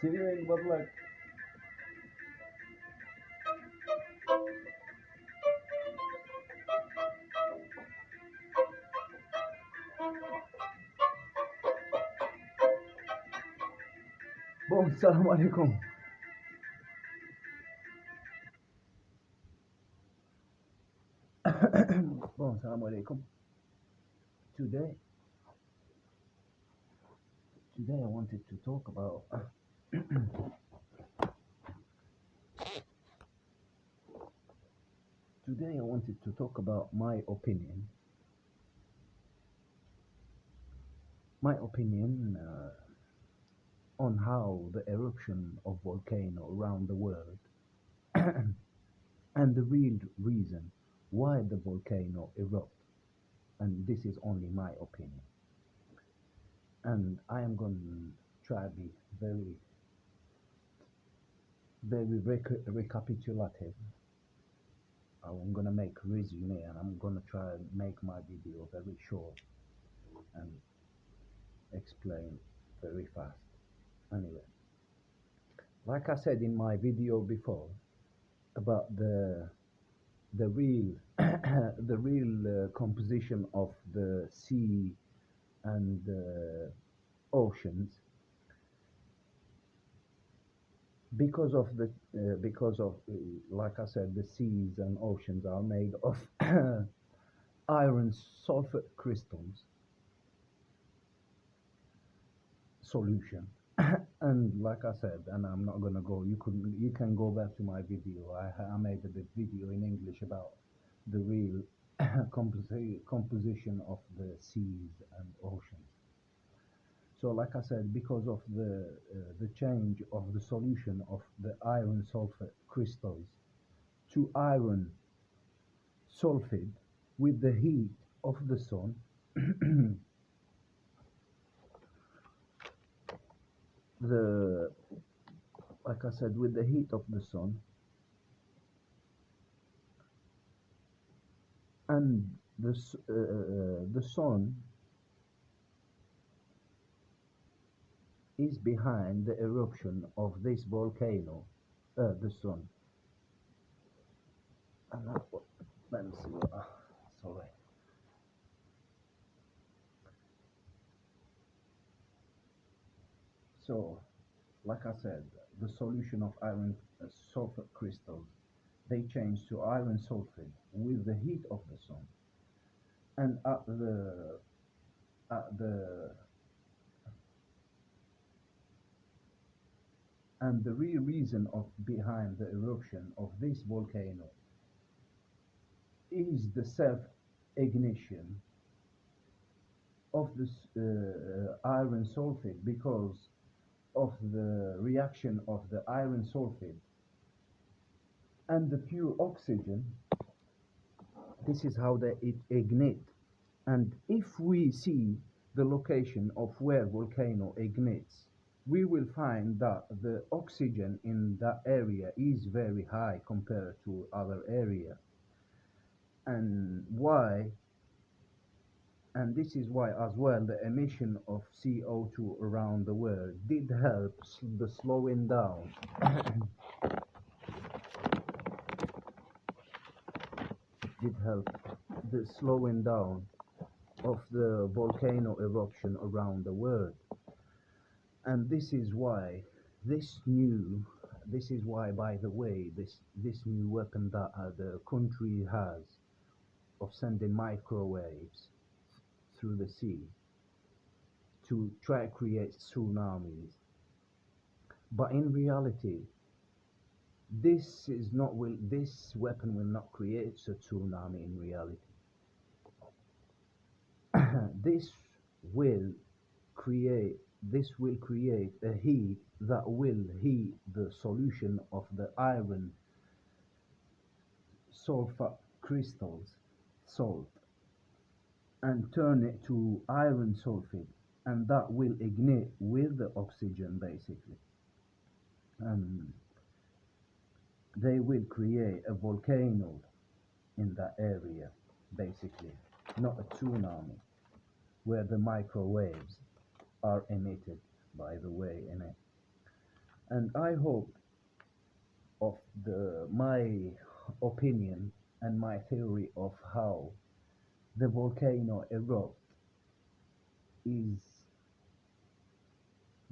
Syrian بطلك. بوم السلام عليكم. بوم السلام عليكم. Today I wanted to talk about today I wanted to talk about my opinion on how the eruption of volcano around the world and the real reason why the volcano erupt, and this is only my opinion, and I am going to try to be very recapitulative. I'm gonna make resume, and I'm gonna try and make my video very short and explain very fast. Anyway, like I said in my video before about the real the real composition of the sea and oceans, because of like I said, the seas and oceans are made of iron sulfate crystals solution. And like I said, and I'm not gonna go, you can go back to my video. I made a video in English about the real composition of the seas and oceans. So like I said, because of the change of the solution of the iron sulfate crystals to iron sulfide with the heat of the sun, the like I said, with the heat of the sun and the sun is behind the eruption of this volcano, the sun. And let me see what, sorry. So, like I said, the solution of iron sulfate crystals, they change to iron sulfide with the heat of the sun, and at the and the real reason of behind the eruption of this volcano is the self-ignition of this iron sulfide, because of the reaction of the iron sulfide and the pure oxygen. This is how it ignite. And if we see the location of where volcano ignites, we will find that the oxygen in that area is very high compared to other area. And why? And this is why as well the emission of CO2 around the world did help the slowing down did help the slowing down of the volcano eruption around the world. And this is why by the way, this new weapon that the country has of sending microwaves through the sea to try to create tsunamis. But in reality, this weapon will not create a tsunami in reality. This will create a heat that will heat the solution of the iron sulfate crystals, salt, and turn it to iron sulfide, and that will ignite with the oxygen basically, and they will create a volcano in that area basically, not a tsunami where the microwaves are emitted, by the way, in it. And I hope of the my opinion and my theory of how the volcano erupt is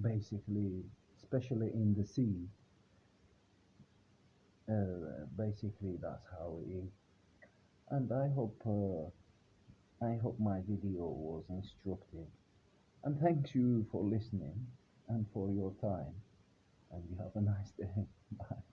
basically, especially in the sea, basically that's how it is. And I hope my video was instructive. And thank you for listening and for your time. And you have a nice day. Bye.